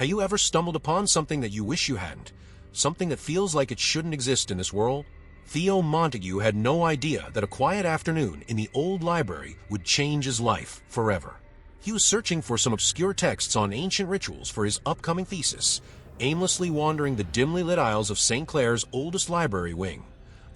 Have you ever stumbled upon something that you wish you hadn't? Something that feels like it shouldn't exist in this world? Theo Montague had no idea that a quiet afternoon in the old library would change his life forever. He was searching for some obscure texts on ancient rituals for his upcoming thesis, aimlessly wandering the dimly lit aisles of St. Clair's oldest library wing,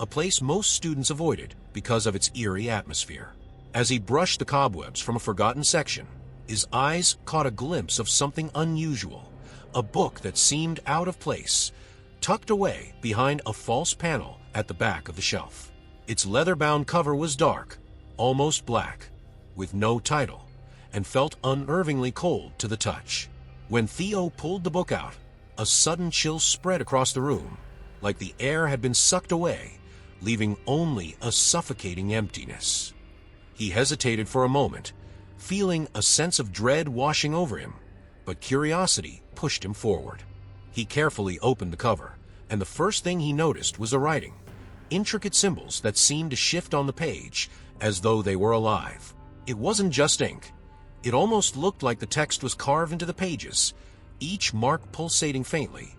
a place most students avoided because of its eerie atmosphere. As he brushed the cobwebs from a forgotten section, his eyes caught a glimpse of something unusual, a book that seemed out of place, tucked away behind a false panel at the back of the shelf. Its leather-bound cover was dark, almost black, with no title, and felt unnervingly cold to the touch. When Theo pulled the book out, a sudden chill spread across the room, like the air had been sucked away, leaving only a suffocating emptiness. He hesitated for a moment, feeling a sense of dread washing over him, but curiosity pushed him forward. He carefully opened the cover, and the first thing he noticed was the writing, intricate symbols that seemed to shift on the page as though they were alive. It wasn't just ink. It almost looked like the text was carved into the pages, each mark pulsating faintly,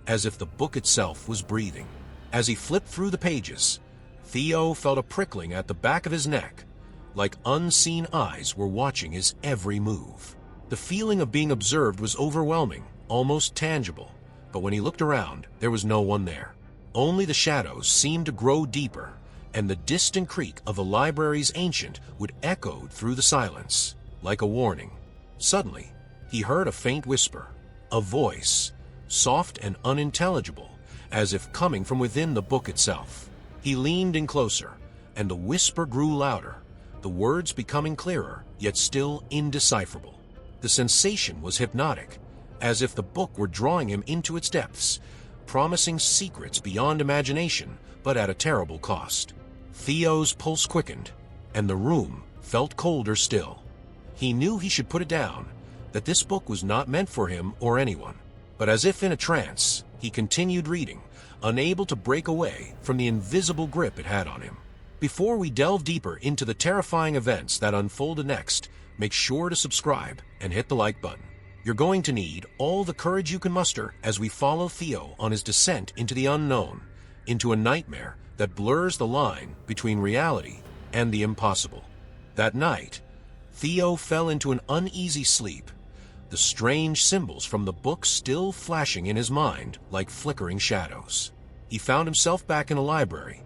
as if the book itself was breathing. As he flipped through the pages, Theo felt a prickling at the back of his neck, like unseen eyes were watching his every move. The feeling of being observed was overwhelming, almost tangible, but when he looked around, there was no one there. Only the shadows seemed to grow deeper, and the distant creak of the library's ancient wood echoed through the silence, like a warning. Suddenly, he heard a faint whisper, a voice, soft and unintelligible, as if coming from within the book itself. He leaned in closer, and the whisper grew louder, the words becoming clearer, yet still indecipherable. The sensation was hypnotic, as if the book were drawing him into its depths, promising secrets beyond imagination, but at a terrible cost. Theo's pulse quickened, and the room felt colder still. He knew he should put it down, that this book was not meant for him or anyone. But as if in a trance, he continued reading, unable to break away from the invisible grip it had on him. Before we delve deeper into the terrifying events that unfolded next, make sure to subscribe and hit the like button. You're going to need all the courage you can muster as we follow Theo on his descent into the unknown, into a nightmare that blurs the line between reality and the impossible. That night, Theo fell into an uneasy sleep, the strange symbols from the book still flashing in his mind like flickering shadows. He found himself back in a library,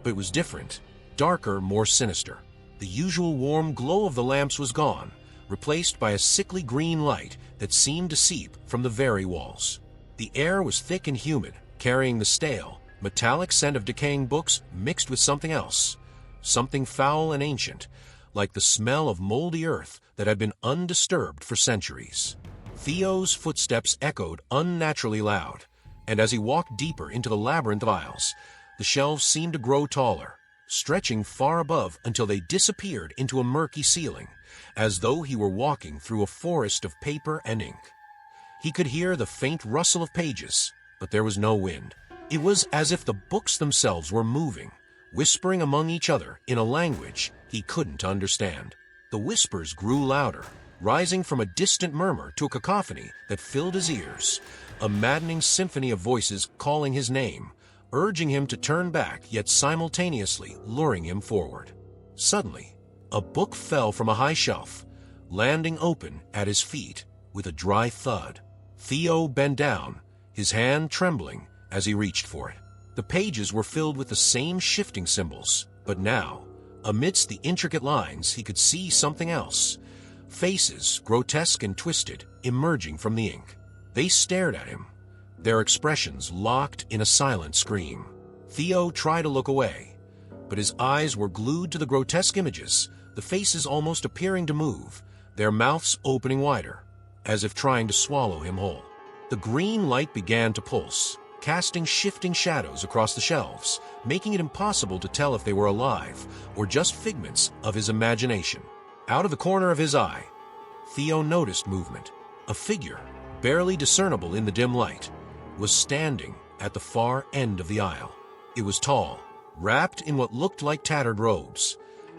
but it was different, darker, more sinister. The usual warm glow of the lamps was gone, replaced by a sickly green light that seemed to seep from the very walls. The air was thick and humid, carrying the stale, metallic scent of decaying books mixed with something else, something foul and ancient, like the smell of moldy earth that had been undisturbed for centuries. Theo's footsteps echoed unnaturally loud, and as he walked deeper into the labyrinth of aisles, the shelves seemed to grow taller, stretching far above until they disappeared into a murky ceiling, as though he were walking through a forest of paper and ink. He could hear the faint rustle of pages, but there was no wind. It was as if the books themselves were moving, whispering among each other in a language he couldn't understand. The whispers grew louder, rising from a distant murmur to a cacophony that filled his ears, a maddening symphony of voices calling his name, urging him to turn back, yet simultaneously luring him forward. Suddenly, a book fell from a high shelf, landing open at his feet with a dry thud. Theo bent down, his hand trembling as he reached for it. The pages were filled with the same shifting symbols, but now, amidst the intricate lines, he could see something else. Faces, grotesque and twisted, emerging from the ink. They stared at him, their expressions locked in a silent scream. Theo tried to look away, but his eyes were glued to the grotesque images, the faces almost appearing to move, their mouths opening wider, as if trying to swallow him whole. The green light began to pulse, casting shifting shadows across the shelves, making it impossible to tell if they were alive or just figments of his imagination. Out of the corner of his eye, Theo noticed movement. A figure, barely discernible in the dim light, was standing at the far end of the aisle. It was tall, wrapped in what looked like tattered robes,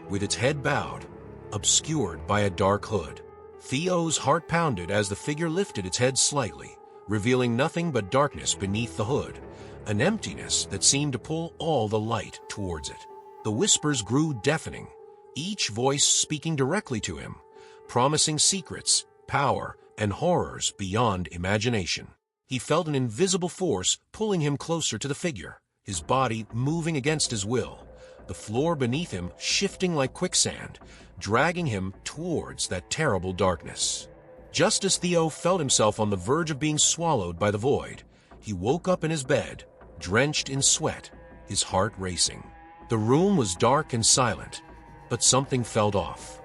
with its head bowed, obscured by a dark hood. Theo's heart pounded as the figure lifted its head slightly, revealing nothing but darkness beneath the hood, an emptiness that seemed to pull all the light towards it. The whispers grew deafening, each voice speaking directly to him, promising secrets, power, and horrors beyond imagination. He felt an invisible force pulling him closer to the figure, his body moving against his will, the floor beneath him shifting like quicksand, dragging him towards that terrible darkness. Just as Theo felt himself on the verge of being swallowed by the void, he woke up in his bed, drenched in sweat, his heart racing. The room was dark and silent, but something felt off.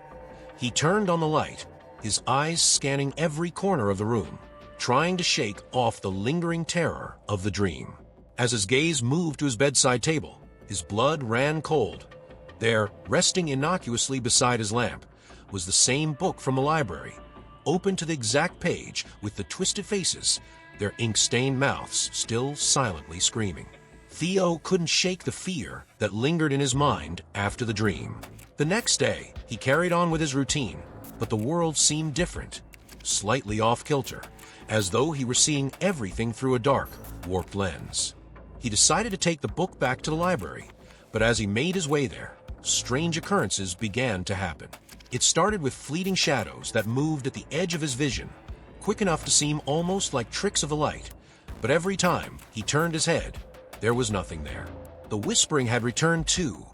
He turned on the light, his eyes scanning every corner of the room, trying to shake off the lingering terror of the dream. As his gaze moved to his bedside table, his blood ran cold. There, resting innocuously beside his lamp, was the same book from the library, open to the exact page with the twisted faces, their ink-stained mouths still silently screaming. Theo couldn't shake the fear that lingered in his mind after the dream. The next day, he carried on with his routine, but the world seemed different, slightly off-kilter, as though he were seeing everything through a dark, warped lens. He decided to take the book back to the library, but as he made his way there, strange occurrences began to happen. It started with fleeting shadows that moved at the edge of his vision, quick enough to seem almost like tricks of the light, but every time he turned his head, there was nothing there. The whispering had returned too,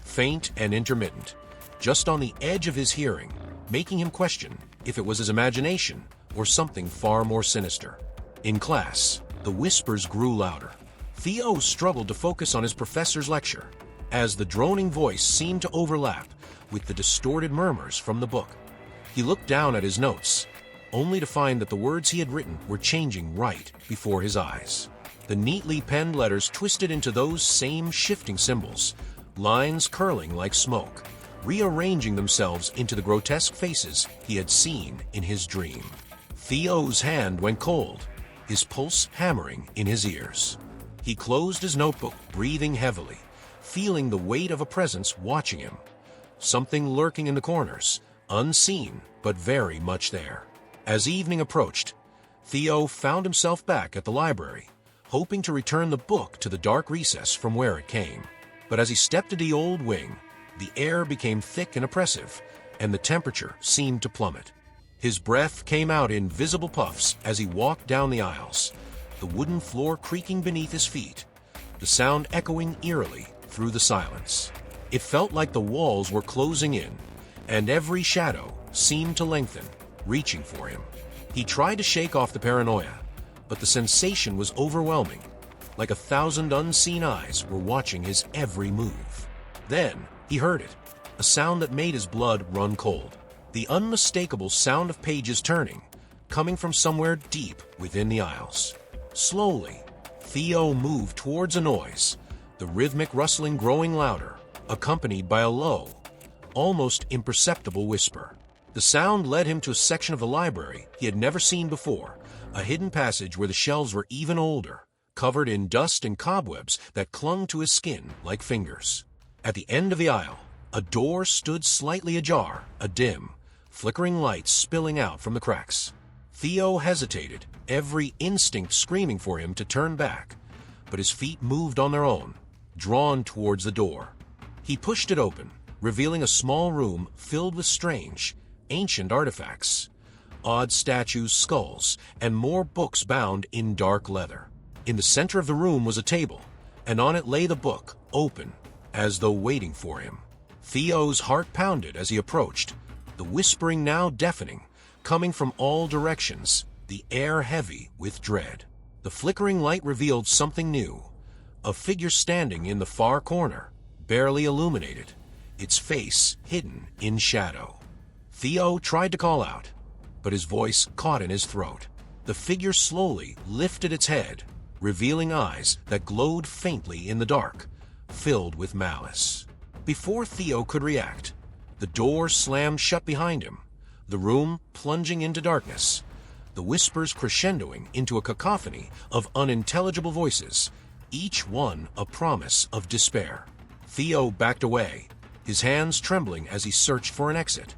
faint and intermittent, just on the edge of his hearing, making him question if it was his imagination or something far more sinister. In class, the whispers grew louder. Theo struggled to focus on his professor's lecture, as the droning voice seemed to overlap with the distorted murmurs from the book. He looked down at his notes, only to find that the words he had written were changing right before his eyes. The neatly penned letters twisted into those same shifting symbols, lines curling like smoke, rearranging themselves into the grotesque faces he had seen in his dream. Theo's hand went cold, his pulse hammering in his ears. He closed his notebook, breathing heavily, feeling the weight of a presence watching him, something lurking in the corners, unseen but very much there. As evening approached, Theo found himself back at the library, hoping to return the book to the dark recess from where it came. But as he stepped into the old wing, the air became thick and oppressive, and the temperature seemed to plummet. His breath came out in visible puffs as he walked down the aisles, the wooden floor creaking beneath his feet, the sound echoing eerily through the silence. It felt like the walls were closing in, and every shadow seemed to lengthen, reaching for him. He tried to shake off the paranoia, but the sensation was overwhelming, like 1,000 unseen eyes were watching his every move. Then he heard it, a sound that made his blood run cold. The unmistakable sound of pages turning, coming from somewhere deep within the aisles. Slowly, Theo moved towards a noise, the rhythmic rustling growing louder, accompanied by a low, almost imperceptible whisper. The sound led him to a section of the library he had never seen before, a hidden passage where the shelves were even older, covered in dust and cobwebs that clung to his skin like fingers. At the end of the aisle, a door stood slightly ajar, a dim, flickering light spilling out from the cracks. Theo hesitated, every instinct screaming for him to turn back, but his feet moved on their own, drawn towards the door. He pushed it open, revealing a small room filled with strange, ancient artifacts, odd statues, skulls, and more books bound in dark leather. In the center of the room was a table, and on it lay the book, open, as though waiting for him. Theo's heart pounded as he approached, the whispering now deafening, coming from all directions, the air heavy with dread. The flickering light revealed something new, a figure standing in the far corner, barely illuminated, its face hidden in shadow. Theo tried to call out, but his voice caught in his throat. The figure slowly lifted its head, revealing eyes that glowed faintly in the dark, filled with malice. Before Theo could react, the door slammed shut behind him, the room plunging into darkness, the whispers crescendoing into a cacophony of unintelligible voices, each one a promise of despair. Theo backed away, his hands trembling as he searched for an exit,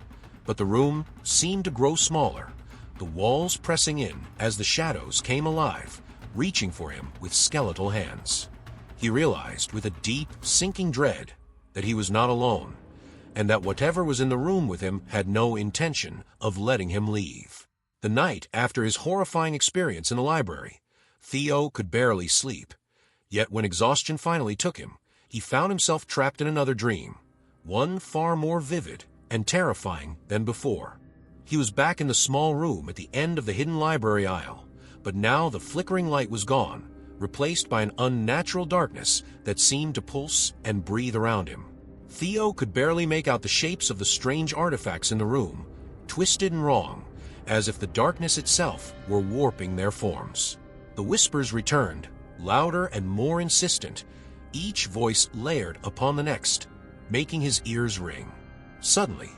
but the room seemed to grow smaller, the walls pressing in as the shadows came alive, reaching for him with skeletal hands. He realized with a deep, sinking dread that he was not alone, and that whatever was in the room with him had no intention of letting him leave. The night after his horrifying experience in the library, Theo could barely sleep. Yet when exhaustion finally took him, he found himself trapped in another dream, one far more vivid and terrifying than before. He was back in the small room at the end of the hidden library aisle, but now the flickering light was gone, replaced by an unnatural darkness that seemed to pulse and breathe around him. Theo could barely make out the shapes of the strange artifacts in the room, twisted and wrong, as if the darkness itself were warping their forms. The whispers returned, louder and more insistent, each voice layered upon the next, making his ears ring. Suddenly,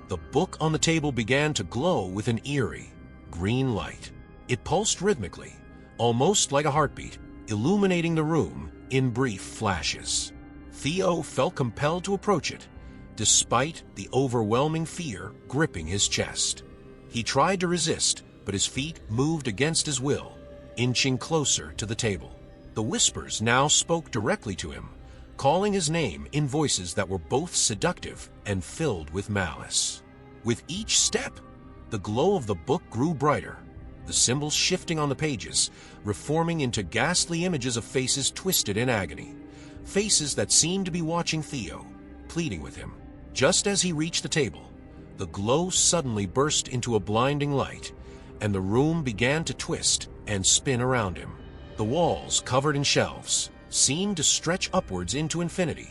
the book on the table began to glow with an eerie, green light. It pulsed rhythmically, almost like a heartbeat, illuminating the room in brief flashes. Theo felt compelled to approach it, despite the overwhelming fear gripping his chest. He tried to resist, but his feet moved against his will, inching closer to the table. The whispers now spoke directly to him, calling his name in voices that were both seductive and filled with malice. With each step, the glow of the book grew brighter, the symbols shifting on the pages, reforming into ghastly images of faces twisted in agony, faces that seemed to be watching Theo, pleading with him. Just as he reached the table, the glow suddenly burst into a blinding light, and the room began to twist and spin around him. The walls, covered in shelves, seemed to stretch upwards into infinity,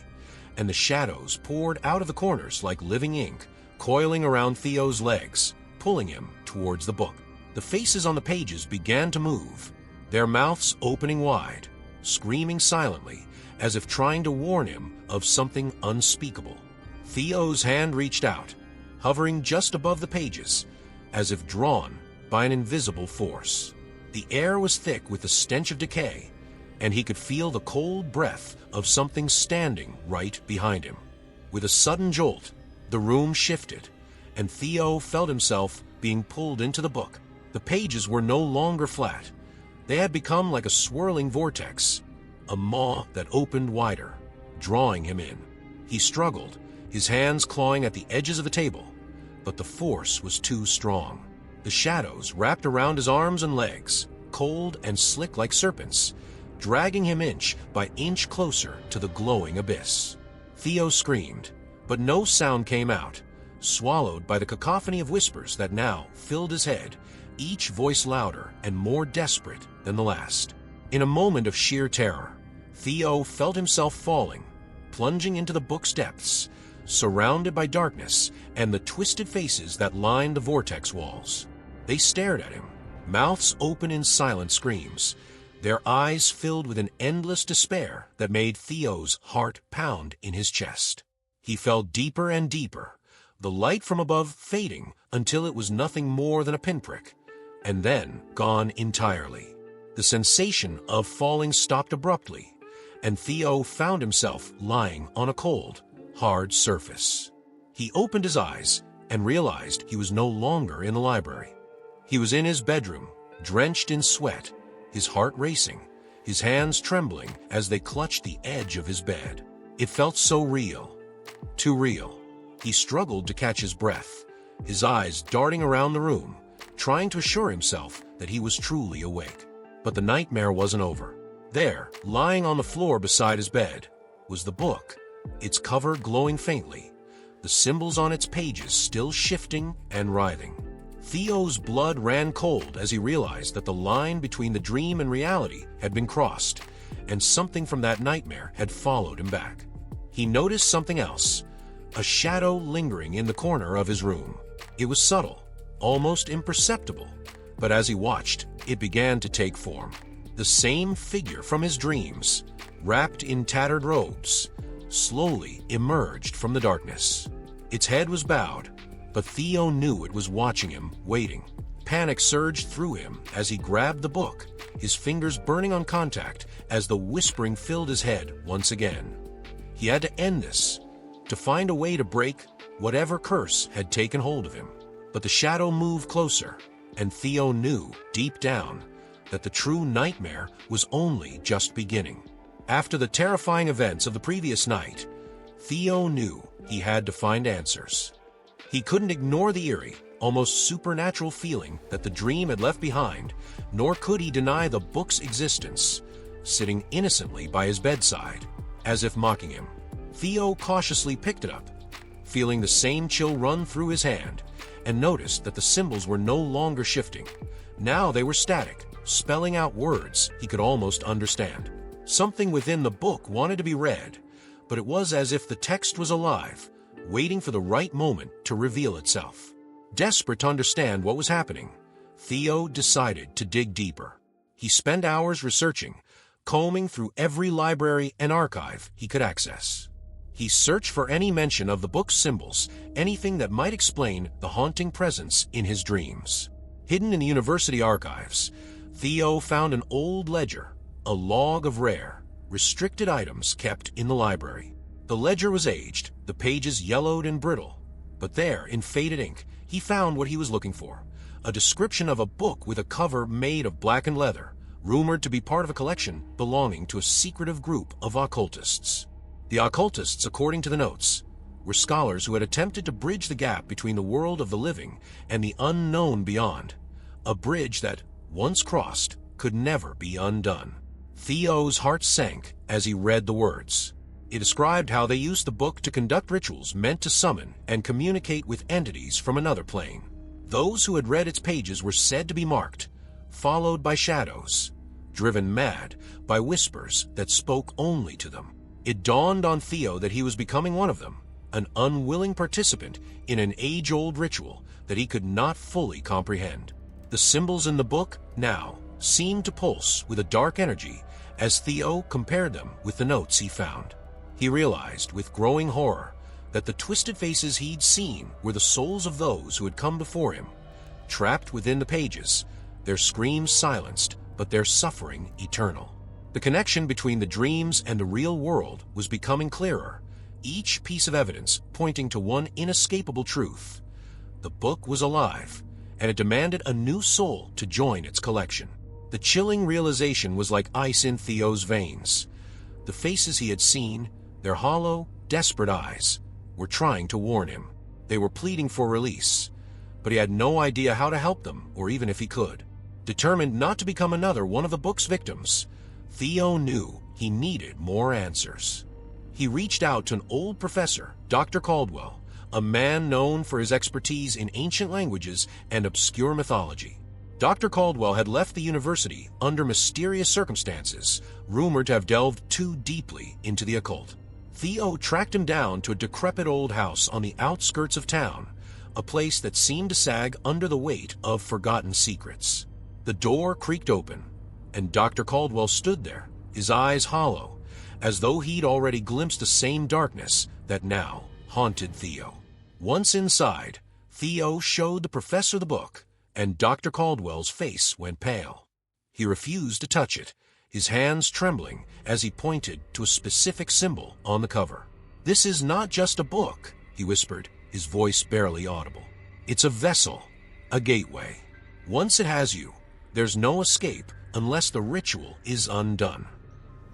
and the shadows poured out of the corners like living ink, coiling around Theo's legs, pulling him towards the book. The faces on the pages began to move, their mouths opening wide, screaming silently, as if trying to warn him of something unspeakable. Theo's hand reached out, hovering just above the pages, as if drawn by an invisible force. The air was thick with the stench of decay, and he could feel the cold breath of something standing right behind him. With a sudden jolt, the room shifted, and Theo felt himself being pulled into the book. The pages were no longer flat. They had become like a swirling vortex, a maw that opened wider, drawing him in. He struggled, his hands clawing at the edges of the table, but the force was too strong. The shadows wrapped around his arms and legs, cold and slick like serpents, dragging him inch by inch closer to the glowing abyss. Theo screamed, but no sound came out, swallowed by the cacophony of whispers that now filled his head, each voice louder and more desperate than the last. In a moment of sheer terror, Theo felt himself falling, plunging into the book's depths, surrounded by darkness and the twisted faces that lined the vortex walls. They stared at him, mouths open in silent screams, their eyes filled with an endless despair that made Theo's heart pound in his chest. He fell deeper and deeper, the light from above fading until it was nothing more than a pinprick, and then gone entirely. The sensation of falling stopped abruptly, and Theo found himself lying on a cold, hard surface. He opened his eyes and realized he was no longer in the library. He was in his bedroom, drenched in sweat, his heart racing, his hands trembling as they clutched the edge of his bed. It felt so real, too real. He struggled to catch his breath, his eyes darting around the room, trying to assure himself that he was truly awake. But the nightmare wasn't over. There, lying on the floor beside his bed, was the book, its cover glowing faintly, the symbols on its pages still shifting and writhing. Theo's blood ran cold as he realized that the line between the dream and reality had been crossed, and something from that nightmare had followed him back. He noticed something else, a shadow lingering in the corner of his room. It was subtle, almost imperceptible, but as he watched, it began to take form. The same figure from his dreams, wrapped in tattered robes, slowly emerged from the darkness. Its head was bowed, but Theo knew it was watching him, waiting. Panic surged through him as he grabbed the book, his fingers burning on contact as the whispering filled his head once again. He had to end this, to find a way to break whatever curse had taken hold of him. But the shadow moved closer, And Theo knew, deep down, that the true nightmare was only just beginning. After the terrifying events of the previous night, Theo knew he had to find answers. He couldn't ignore the eerie, almost supernatural feeling that the dream had left behind, nor could he deny the book's existence, sitting innocently by his bedside, as if mocking him. Theo cautiously picked it up, feeling the same chill run through his hand, and noticed that the symbols were no longer shifting. Now they were static, spelling out words he could almost understand. Something within the book wanted to be read, but it was as if the text was alive, waiting for the right moment to reveal itself. Desperate to understand what was happening, Theo decided to dig deeper. He spent hours researching, combing through every library and archive he could access. He searched for any mention of the book's symbols, anything that might explain the haunting presence in his dreams. Hidden in the university archives, Theo found an old ledger, a log of rare, restricted items kept in the library. The ledger was aged, the pages yellowed and brittle, but there, in faded ink, he found what he was looking for, a description of a book with a cover made of blackened leather, rumored to be part of a collection belonging to a secretive group of occultists. The occultists, according to the notes, were scholars who had attempted to bridge the gap between the world of the living and the unknown beyond, a bridge that, once crossed, could never be undone. Theo's heart sank as he read the words. It described how they used the book to conduct rituals meant to summon and communicate with entities from another plane. Those who had read its pages were said to be marked, followed by shadows, driven mad by whispers that spoke only to them. It dawned on Theo that he was becoming one of them, an unwilling participant in an age-old ritual that he could not fully comprehend. The symbols in the book, now, seemed to pulse with a dark energy as Theo compared them with the notes he found. He realized, with growing horror, that the twisted faces he'd seen were the souls of those who had come before him, trapped within the pages, their screams silenced, but their suffering eternal. The connection between the dreams and the real world was becoming clearer, each piece of evidence pointing to one inescapable truth. The book was alive, and it demanded a new soul to join its collection. The chilling realization was like ice in Theo's veins. The faces he had seen, their hollow, desperate eyes, were trying to warn him. They were pleading for release, but he had no idea how to help them, or even if he could. Determined not to become another one of the book's victims, Theo knew he needed more answers. He reached out to an old professor, Dr. Caldwell, a man known for his expertise in ancient languages and obscure mythology. Dr. Caldwell had left the university under mysterious circumstances, rumored to have delved too deeply into the occult. Theo tracked him down to a decrepit old house on the outskirts of town, a place that seemed to sag under the weight of forgotten secrets. The door creaked open, and Dr. Caldwell stood there, his eyes hollow, as though he'd already glimpsed the same darkness that now haunted Theo. Once inside, Theo showed the professor the book, and Dr. Caldwell's face went pale. He refused to touch it, his hands trembling as he pointed to a specific symbol on the cover. "This is not just a book," he whispered, his voice barely audible. "It's a vessel, a gateway. Once it has you, there's no escape unless the ritual is undone."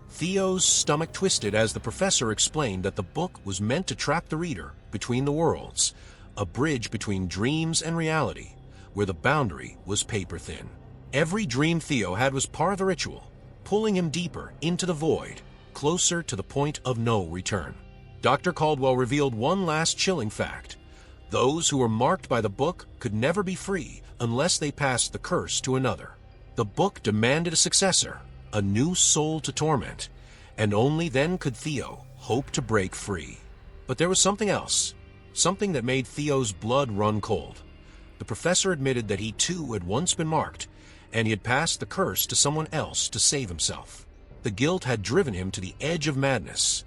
Theo's stomach twisted as the professor explained that the book was meant to trap the reader between the worlds, a bridge between dreams and reality, where the boundary was paper-thin. Every dream Theo had was part of the ritual, pulling him deeper into the void, closer to the point of no return. Dr. Caldwell revealed one last chilling fact. Those who were marked by the book could never be free unless they passed the curse to another. The book demanded a successor, a new soul to torment, and only then could Theo hope to break free. But there was something else, something that made Theo's blood run cold. The professor admitted that he too had once been marked, and he had passed the curse to someone else to save himself. The guilt had driven him to the edge of madness,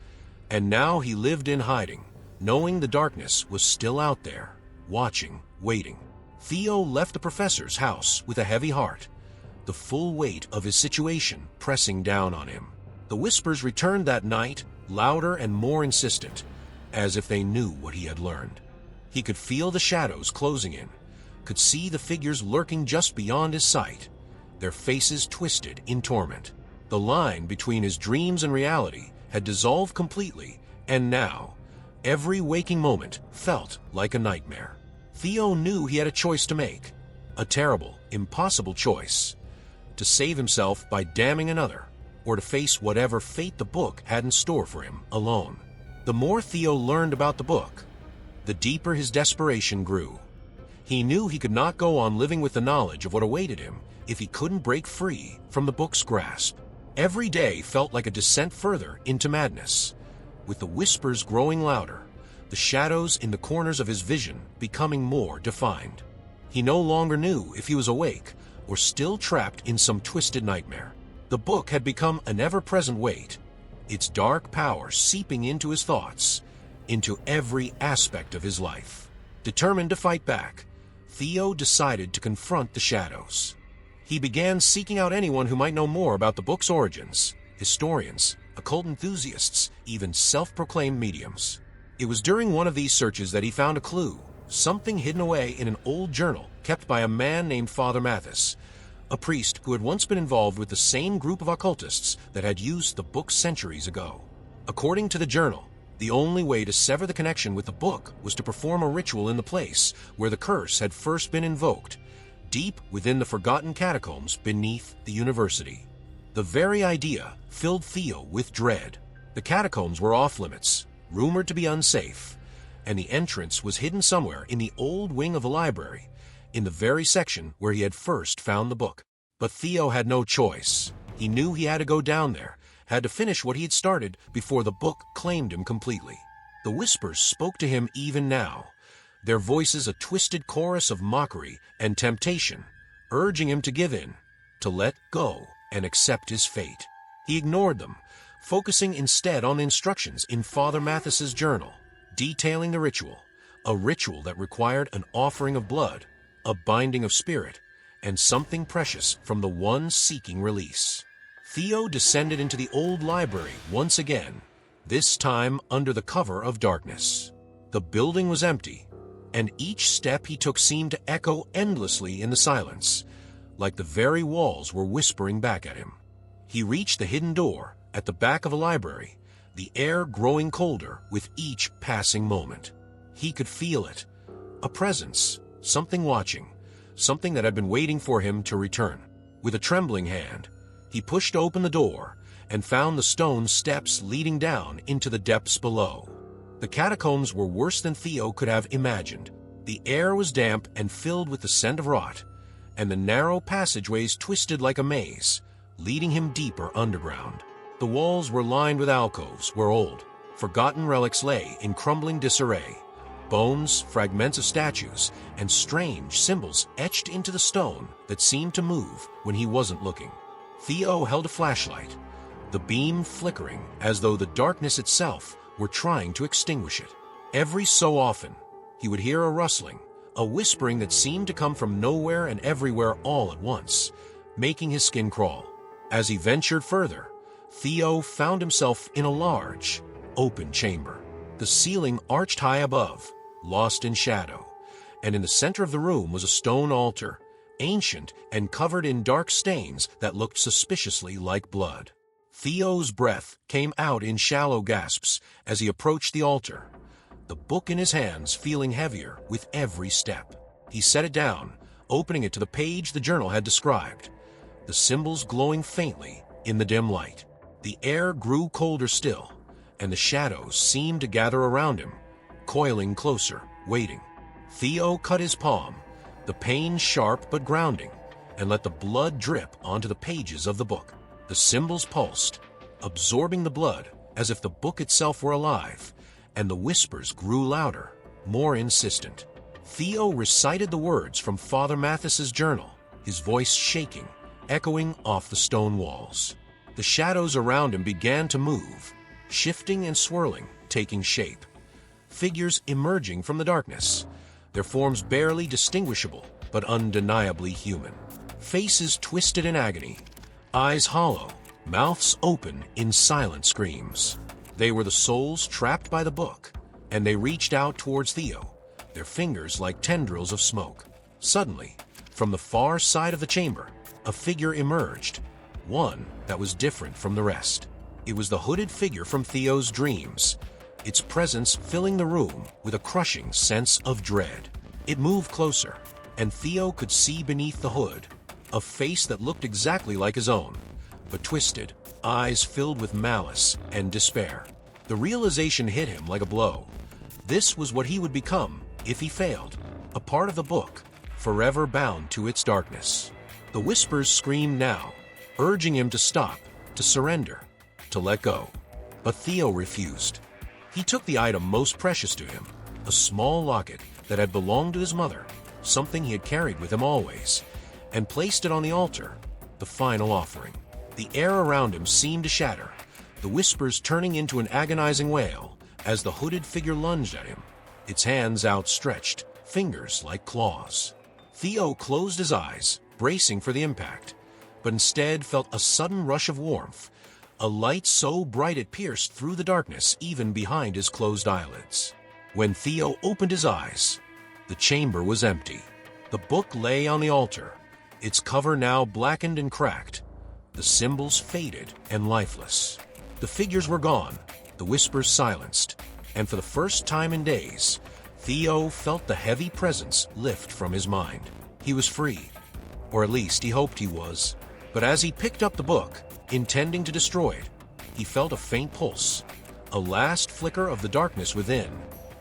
and now he lived in hiding, knowing the darkness was still out there, watching, waiting. Theo left the professor's house with a heavy heart, the full weight of his situation pressing down on him. The whispers returned that night, louder and more insistent, as if they knew what he had learned. He could feel the shadows closing in, could see the figures lurking just beyond his sight, their faces twisted in torment. The line between his dreams and reality had dissolved completely, and now, every waking moment felt like a nightmare. Theo knew he had a choice to make, a terrible, impossible choice: to save himself by damning another, or to face whatever fate the book had in store for him alone. The more Theo learned about the book, the deeper his desperation grew. He knew he could not go on living with the knowledge of what awaited him if he couldn't break free from the book's grasp. Every day felt like a descent further into madness, with the whispers growing louder, the shadows in the corners of his vision becoming more defined. He no longer knew if he was awake or still trapped in some twisted nightmare. The book had become an ever-present weight, its dark power seeping into his thoughts, into every aspect of his life. Determined to fight back, Theo decided to confront the shadows. He began seeking out anyone who might know more about the book's origins: historians, occult enthusiasts, even self-proclaimed mediums. It was during one of these searches that he found a clue, something hidden away in an old journal kept by a man named Father Mathis, a priest who had once been involved with the same group of occultists that had used the book centuries ago. According to the journal, the only way to sever the connection with the book was to perform a ritual in the place where the curse had first been invoked, deep within the forgotten catacombs beneath the university. The very idea filled Theo with dread. The catacombs were off-limits, rumored to be unsafe, and the entrance was hidden somewhere in the old wing of the library, in the very section where he had first found the book. But Theo had no choice. He knew he had to go down there, had to finish what he had started before the book claimed him completely. The whispers spoke to him even now, their voices a twisted chorus of mockery and temptation, urging him to give in, to let go and accept his fate. He ignored them, focusing instead on the instructions in Father Mathis's journal, detailing the ritual, a ritual that required an offering of blood, a binding of spirit, and something precious from the one seeking release. Theo descended into the old library once again, this time under the cover of darkness. The building was empty, and each step he took seemed to echo endlessly in the silence, like the very walls were whispering back at him. He reached the hidden door at the back of a library, the air growing colder with each passing moment. He could feel it, a presence, something watching, something that had been waiting for him to return. With a trembling hand, he pushed open the door and found the stone steps leading down into the depths below. The catacombs were worse than Theo could have imagined. The air was damp and filled with the scent of rot, and the narrow passageways twisted like a maze, leading him deeper underground. The walls were lined with alcoves where old, forgotten relics lay in crumbling disarray, bones, fragments of statues, and strange symbols etched into the stone that seemed to move when he wasn't looking. Theo held a flashlight, the beam flickering as though the darkness itself were trying to extinguish it. Every so often, he would hear a rustling, a whispering that seemed to come from nowhere and everywhere all at once, making his skin crawl. As he ventured further, Theo found himself in a large, open chamber. The ceiling arched high above, lost in shadow, and in the center of the room was a stone altar, ancient and covered in dark stains that looked suspiciously like blood. Theo's breath came out in shallow gasps as he approached the altar, the book in his hands feeling heavier with every step. He set it down, opening it to the page the journal had described, the symbols glowing faintly in the dim light. The air grew colder still, and the shadows seemed to gather around him, coiling closer, waiting. Theo cut his palm, the pain sharp but grounding, and let the blood drip onto the pages of the book. The symbols pulsed, absorbing the blood as if the book itself were alive, and the whispers grew louder, more insistent. Theo recited the words from Father Mathis's journal, his voice shaking, echoing off the stone walls. The shadows around him began to move, shifting and swirling, taking shape. Figures emerging from the darkness, their forms barely distinguishable, but undeniably human. Faces twisted in agony, eyes hollow, mouths open in silent screams. They were the souls trapped by the book, and they reached out towards Theo, their fingers like tendrils of smoke. Suddenly, from the far side of the chamber, a figure emerged, one that was different from the rest. It was the hooded figure from Theo's dreams, its presence filling the room with a crushing sense of dread. It moved closer, and Theo could see beneath the hood a face that looked exactly like his own, but twisted, eyes filled with malice and despair. The realization hit him like a blow. This was what he would become if he failed, a part of the book, forever bound to its darkness. The whispers screamed now, urging him to stop, to surrender, to let go. But Theo refused. He took the item most precious to him, a small locket that had belonged to his mother, something he had carried with him always, and placed it on the altar, the final offering. The air around him seemed to shatter, the whispers turning into an agonizing wail as the hooded figure lunged at him, its hands outstretched, fingers like claws. Theo closed his eyes, bracing for the impact, but instead felt a sudden rush of warmth, a light so bright it pierced through the darkness even behind his closed eyelids. When Theo opened his eyes, the chamber was empty. The book lay on the altar, its cover now blackened and cracked, the symbols faded and lifeless. The figures were gone, the whispers silenced, and for the first time in days, Theo felt the heavy presence lift from his mind. He was free, or at least he hoped he was. But as he picked up the book, intending to destroy it, he felt a faint pulse, a last flicker of the darkness within,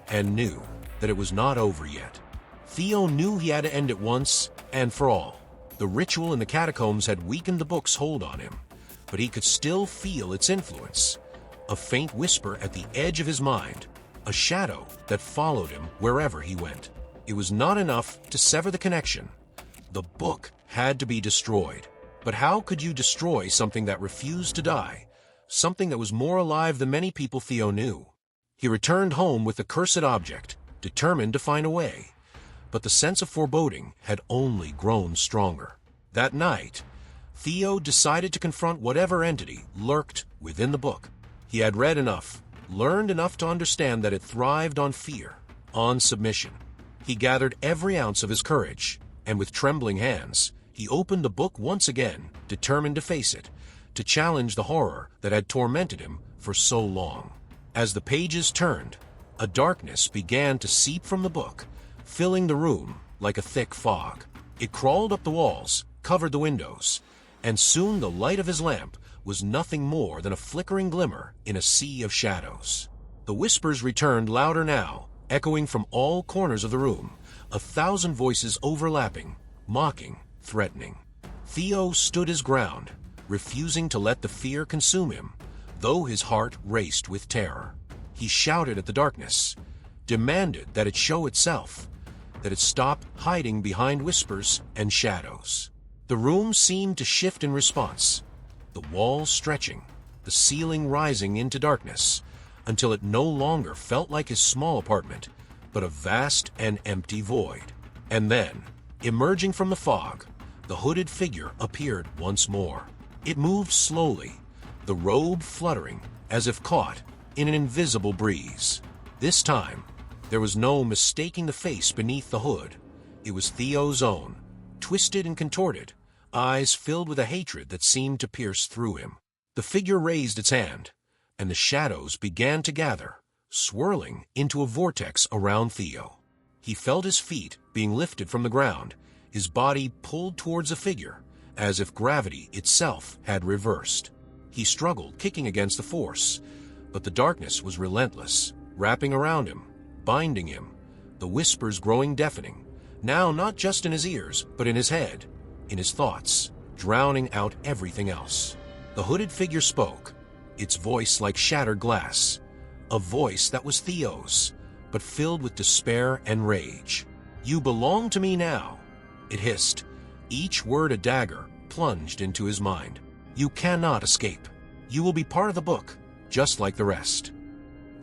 and knew that it was not over yet. Theo knew he had to end it once and for all. The ritual in the catacombs had weakened the book's hold on him, but he could still feel its influence. A faint whisper at the edge of his mind, a shadow that followed him wherever he went. It was not enough to sever the connection. The book had to be destroyed. But how could you destroy something that refused to die, something that was more alive than many people Theo knew? He returned home with the cursed object, determined to find a way. But the sense of foreboding had only grown stronger. That night, Theo decided to confront whatever entity lurked within the book. He had read enough, learned enough to understand that it thrived on fear, on submission. He gathered every ounce of his courage, and with trembling hands, he opened the book once again, determined to face it, to challenge the horror that had tormented him for so long. As the pages turned, a darkness began to seep from the book, filling the room like a thick fog. It crawled up the walls, covered the windows, and soon the light of his lamp was nothing more than a flickering glimmer in a sea of shadows. The whispers returned louder now, echoing from all corners of the room, 1,000 voices overlapping, mocking, threatening. Theo stood his ground, refusing to let the fear consume him, though his heart raced with terror. He shouted at the darkness, demanded that it show itself, that it stop hiding behind whispers and shadows. The room seemed to shift in response, the walls stretching, the ceiling rising into darkness, until it no longer felt like his small apartment, but a vast and empty void. And then, emerging from the fog, the hooded figure appeared once more. It moved slowly, the robe fluttering as if caught in an invisible breeze. This time, there was no mistaking the face beneath the hood. It was Theo's own, twisted and contorted, eyes filled with a hatred that seemed to pierce through him. The figure raised its hand, and the shadows began to gather, swirling into a vortex around Theo. He felt his feet being lifted from the ground, his body pulled towards the figure, as if gravity itself had reversed. He struggled, kicking against the force, but the darkness was relentless, wrapping around him, binding him, the whispers growing deafening, now not just in his ears, but in his head, in his thoughts, drowning out everything else. The hooded figure spoke, its voice like shattered glass, a voice that was Theo's, but filled with despair and rage. "You belong to me now," it hissed, each word a dagger plunged into his mind. "You cannot escape. You will be part of the book, just like the rest."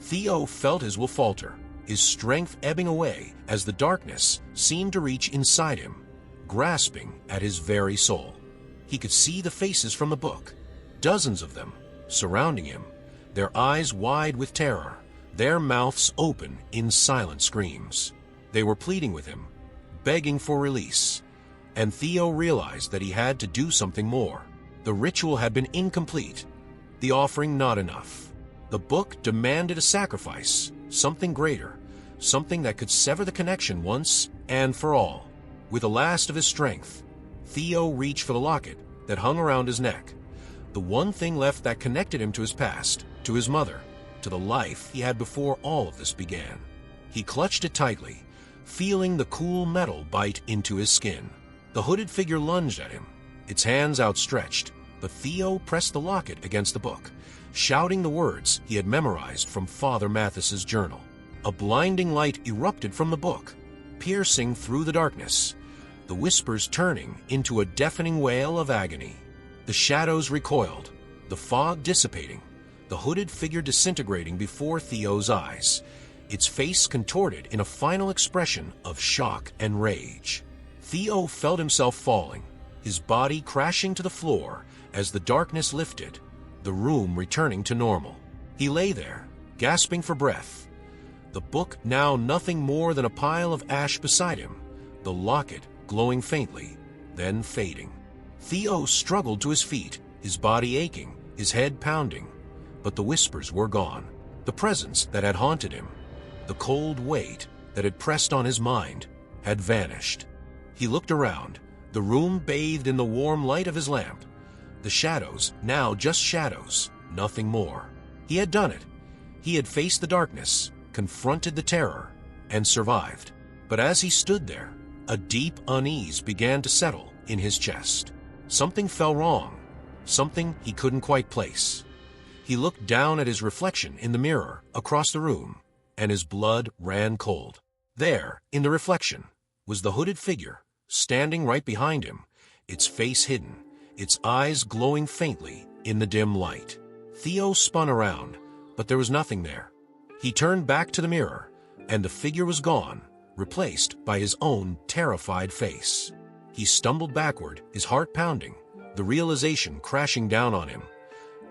Theo felt his will falter, his strength ebbing away as the darkness seemed to reach inside him, grasping at his very soul. He could see the faces from the book, dozens of them, surrounding him, their eyes wide with terror, their mouths open in silent screams. They were pleading with him, begging for release. And Theo realized that he had to do something more. The ritual had been incomplete, the offering not enough. The book demanded a sacrifice, something greater, something that could sever the connection once and for all. With the last of his strength, Theo reached for the locket that hung around his neck, the one thing left that connected him to his past, to his mother, to the life he had before all of this began. He clutched it tightly, feeling the cool metal bite into his skin. The hooded figure lunged at him, its hands outstretched, but Theo pressed the locket against the book, shouting the words he had memorized from Father Mathis's journal. A blinding light erupted from the book, piercing through the darkness, the whispers turning into a deafening wail of agony. The shadows recoiled, the fog dissipating, the hooded figure disintegrating before Theo's eyes, its face contorted in a final expression of shock and rage. Theo felt himself falling, his body crashing to the floor as the darkness lifted, the room returning to normal. He lay there, gasping for breath, the book now nothing more than a pile of ash beside him, the locket glowing faintly, then fading. Theo struggled to his feet, his body aching, his head pounding, but the whispers were gone. The presence that had haunted him, the cold weight that had pressed on his mind, had vanished. He looked around, the room bathed in the warm light of his lamp. The shadows, now just shadows, nothing more. He had done it. He had faced the darkness, confronted the terror, and survived. But as he stood there, a deep unease began to settle in his chest. Something fell wrong, something he couldn't quite place. He looked down at his reflection in the mirror across the room, and his blood ran cold. There, in the reflection, was the hooded figure, standing right behind him, its face hidden, its eyes glowing faintly in the dim light. Theo spun around, but there was nothing there. He turned back to the mirror, and the figure was gone, replaced by his own terrified face. He stumbled backward, his heart pounding, the realization crashing down on him.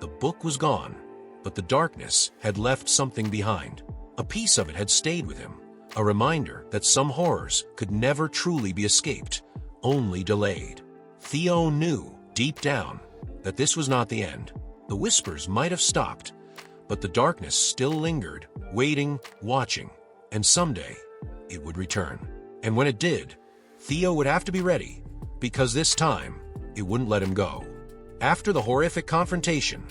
The book was gone, but the darkness had left something behind. A piece of it had stayed with him, a reminder that some horrors could never truly be escaped, only delayed. Theo knew, deep down, that this was not the end. The whispers might have stopped, but the darkness still lingered, waiting, watching, and someday it would return. And when it did, Theo would have to be ready, because this time it wouldn't let him go. After the horrific confrontation,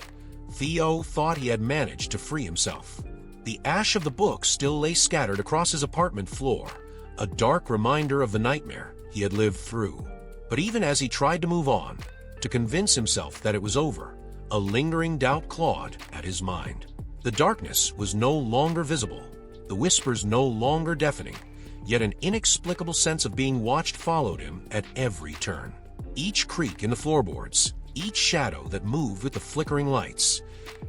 Theo thought he had managed to free himself. The ash of the book still lay scattered across his apartment floor, a dark reminder of the nightmare he had lived through. But even as he tried to move on, to convince himself that it was over, a lingering doubt clawed at his mind. The darkness was no longer visible, the whispers no longer deafening, yet an inexplicable sense of being watched followed him at every turn. Each creak in the floorboards, each shadow that moved with the flickering lights,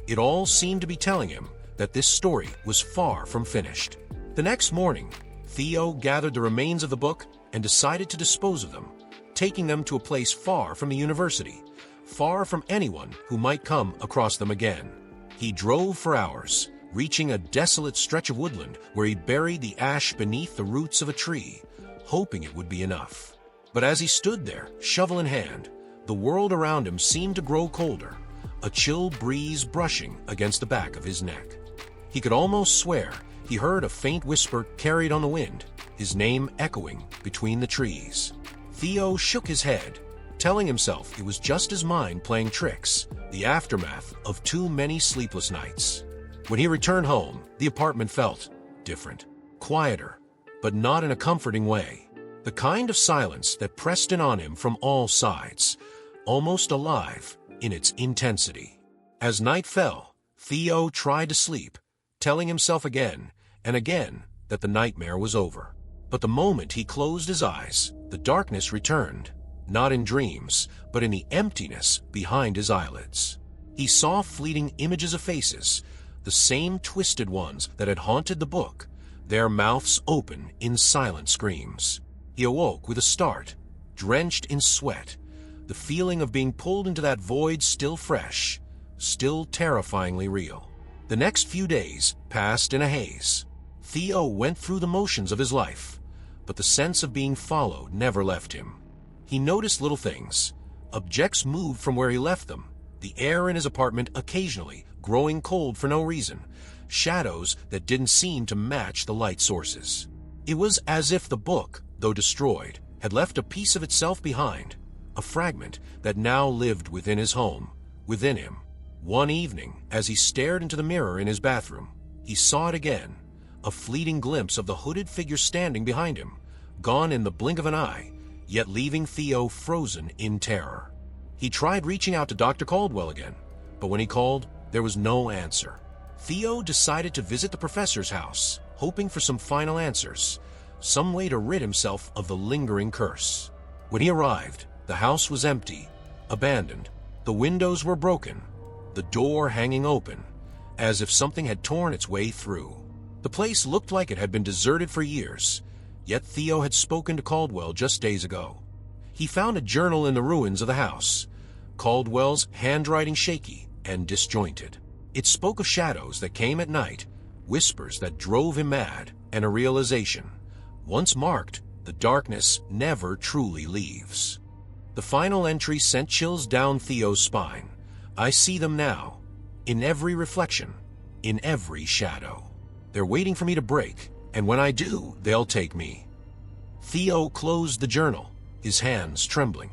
it all seemed to be telling him that this story was far from finished. The next morning, Theo gathered the remains of the book and decided to dispose of them, taking them to a place far from the university, far from anyone who might come across them again. He drove for hours, reaching a desolate stretch of woodland where he buried the ash beneath the roots of a tree, hoping it would be enough. But as he stood there, shovel in hand, the world around him seemed to grow colder, a chill breeze brushing against the back of his neck. He could almost swear he heard a faint whisper carried on the wind, his name echoing between the trees. Theo shook his head, telling himself it was just his mind playing tricks, the aftermath of too many sleepless nights. When he returned home, the apartment felt different, quieter, but not in a comforting way. The kind of silence that pressed in on him from all sides, almost alive in its intensity. As night fell, Theo tried to sleep, telling himself again and again that the nightmare was over. But the moment he closed his eyes, the darkness returned, not in dreams, but in the emptiness behind his eyelids. He saw fleeting images of faces, the same twisted ones that had haunted the book, their mouths open in silent screams. He awoke with a start, drenched in sweat, the feeling of being pulled into that void still fresh, still terrifyingly real. The next few days passed in a haze. Theo went through the motions of his life, but the sense of being followed never left him. He noticed little things. Objects moved from where he left them, the air in his apartment occasionally growing cold for no reason, shadows that didn't seem to match the light sources. It was as if the book, though destroyed, had left a piece of itself behind, a fragment that now lived within his home, within him. One evening, as he stared into the mirror in his bathroom, he saw it again, a fleeting glimpse of the hooded figure standing behind him, gone in the blink of an eye, yet leaving Theo frozen in terror. He tried reaching out to Dr. Caldwell again, but when he called, there was no answer. Theo decided to visit the professor's house, hoping for some final answers, some way to rid himself of the lingering curse. When he arrived, the house was empty, abandoned. The windows were broken, the door hanging open, as if something had torn its way through. The place looked like it had been deserted for years, yet Theo had spoken to Caldwell just days ago. He found a journal in the ruins of the house, Caldwell's handwriting shaky and disjointed. It spoke of shadows that came at night, whispers that drove him mad, and a realization. Once marked, the darkness never truly leaves. The final entry sent chills down Theo's spine. I see them now, in every reflection, in every shadow. They're waiting for me to break, and when I do, they'll take me. Theo closed the journal, his hands trembling.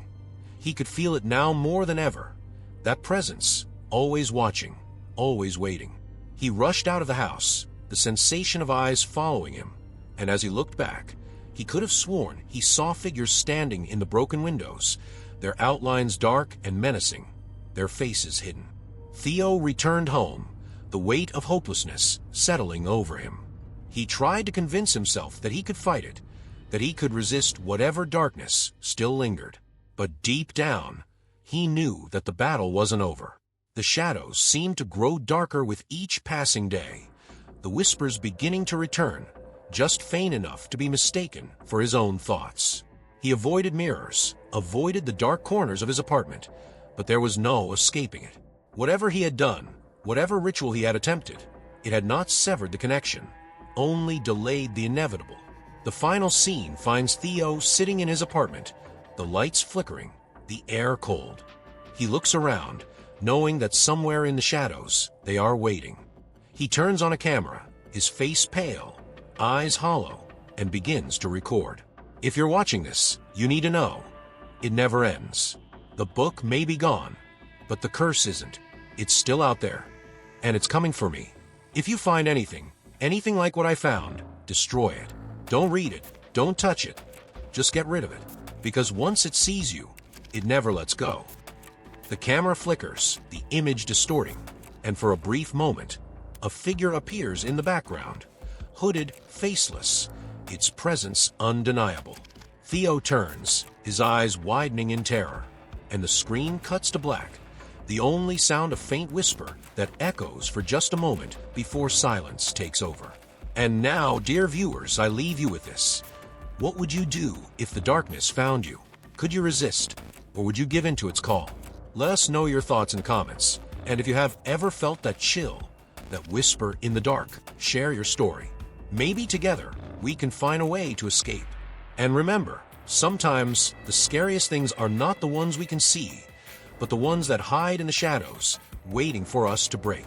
He could feel it now more than ever, that presence, always watching, always waiting. He rushed out of the house, the sensation of eyes following him, and as he looked back, he could have sworn he saw figures standing in the broken windows, their outlines dark and menacing, their faces hidden. Theo returned home, the weight of hopelessness settling over him. He tried to convince himself that he could fight it, that he could resist whatever darkness still lingered. But deep down, he knew that the battle wasn't over. The shadows seemed to grow darker with each passing day, the whispers beginning to return, just faint enough to be mistaken for his own thoughts. He avoided mirrors, avoided the dark corners of his apartment, but there was no escaping it. Whatever he had done, whatever ritual he had attempted, it had not severed the connection, only delayed the inevitable. The final scene finds Theo sitting in his apartment, the lights flickering, the air cold. He looks around, knowing that somewhere in the shadows they are waiting. He turns on a camera, his face pale, eyes hollow, and begins to record. If you're watching this, you need to know, it never ends. The book may be gone, but the curse isn't. It's still out there, and it's coming for me. If you find anything like what I found, destroy it. Don't read it, don't touch it, just get rid of it, because once it sees you, it never lets go. The camera flickers, the image distorting, and for a brief moment, a figure appears in the background, hooded, faceless, its presence undeniable. Theo turns, his eyes widening in terror, and the screen cuts to black, the only sound a faint whisper that echoes for just a moment before silence takes over. And now, dear viewers, I leave you with this. What would you do if the darkness found you? Could you resist, or would you give in to its call? Let us know your thoughts in comments, and if you have ever felt that chill, that whisper in the dark, share your story. Maybe together, we can find a way to escape. And remember, sometimes the scariest things are not the ones we can see, but the ones that hide in the shadows, waiting for us to break.